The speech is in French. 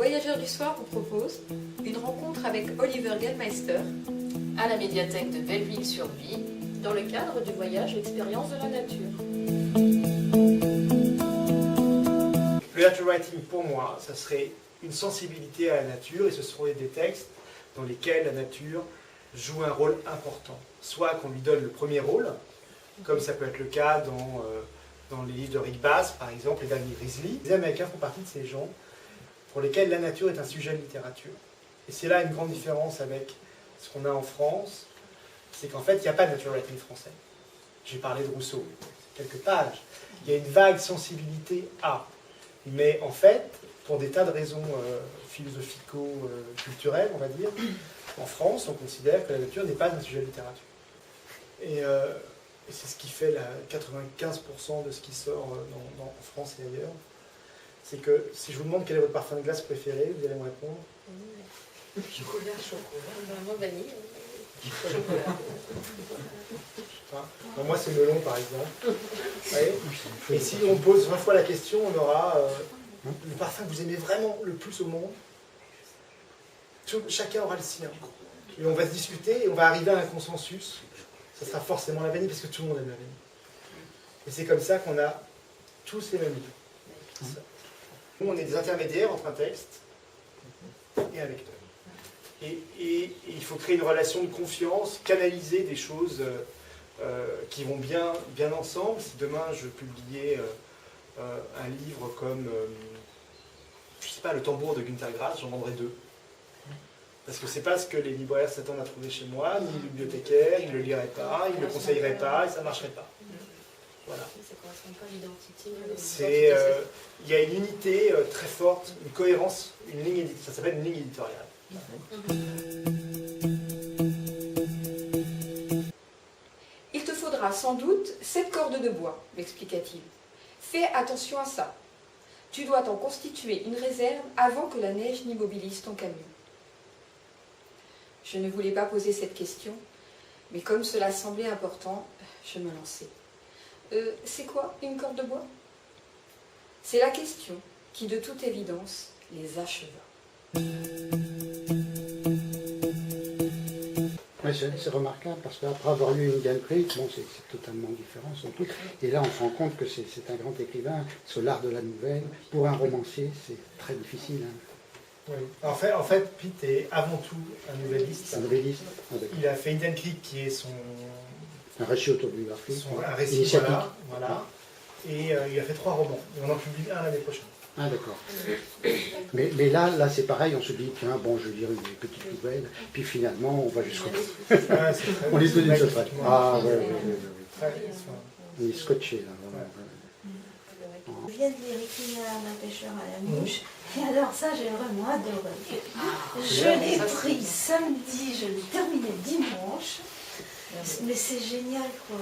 Voyageurs du Soir vous propose une rencontre avec Oliver Gallmeister à la médiathèque de Belleville-sur-Vie dans le cadre du voyage L'expérience de la nature. Le nature writing, pour moi, ça serait une sensibilité à la nature et ce seraient des textes dans lesquels la nature joue un rôle important. Soit qu'on lui donne le premier rôle, comme ça peut être le cas dans les livres de Rick Bass, par exemple, et Danny Grizzly. Les Américains font partie de ces gens pour lesquels la nature est un sujet de littérature. Et c'est là une grande différence avec ce qu'on a en France, c'est qu'en fait, il n'y a pas de nature writing français. J'ai parlé de Rousseau, quelques pages. Il y a une vague sensibilité à. Mais en fait, pour des tas de raisons philosophico-culturelles, on va dire, en France, on considère que la nature n'est pas un sujet de littérature. Et c'est ce qui fait 95% de ce qui sort en France et ailleurs. C'est que si je vous demande quel est votre parfum de glace préféré, vous allez me répondre. Chocolat, vraiment vanille. Bon, moi, c'est melon, par exemple. Ouais. Et si on pose 20 fois la question, on aura le parfum que vous aimez vraiment le plus au monde. Chacun aura le sien. Et on va se discuter et on va arriver à un consensus. Ça sera forcément la vanille, parce que tout le monde aime la vanille. Et c'est comme ça qu'on a tous les mêmes livres. Nous, on est des intermédiaires entre un texte et un lecteur. Et il faut créer une relation de confiance, canaliser des choses qui vont bien ensemble. Si demain je publiais un livre comme, je sais pas, Le tambour de Günter Grass, j'en vendrais 2. Parce que c'est pas ce que les libraires s'attendent à trouver chez moi, ni les bibliothécaires, ils ne le liraient pas, ils ne le conseilleraient pas, et ça ne marcherait pas. Voilà. Ça ne correspond pas à l'identité. Il y a une unité très forte, une cohérence, une ligne éditoriale. Ça s'appelle une ligne éditoriale. Il te faudra sans doute 7 cordes de bois, m'expliqua-t-il. Fais attention à ça. Tu dois t'en constituer une réserve avant que la neige n'immobilise ton camion. Je ne voulais pas poser cette question, mais comme cela semblait important, je me lançai. C'est quoi une corde de bois? C'est la question qui, de toute évidence, les acheva. Oui, c'est remarquable parce qu'après avoir lu Indian Creek, bon, c'est totalement différent son truc. Et là, on se rend compte que c'est un grand écrivain, sur l'art de la nouvelle. Pour un romancier, c'est très difficile. Hein. Oui. En fait, Pitt est avant tout un nouvelliste. Un nouvelliste. Il a fait Indian Creek qui est un récit autobiographique. Un récit, voilà. Et il a fait 3 romans. Et on en publie un l'année prochaine. Ah d'accord. Mais là c'est pareil, on se dit, tiens, bon, je vais lire une petite nouvelle, puis finalement, on va jusqu'au bout. On est tous d'une seule traite. Ah ouais. On est scotché là. Vraiment. Je viens de lire Itinéraire d'un pêcheur à la mouche, et alors ça j'ai vraiment adoré. Je l'ai pris samedi, je l'ai terminé dimanche, mais c'est génial quoi.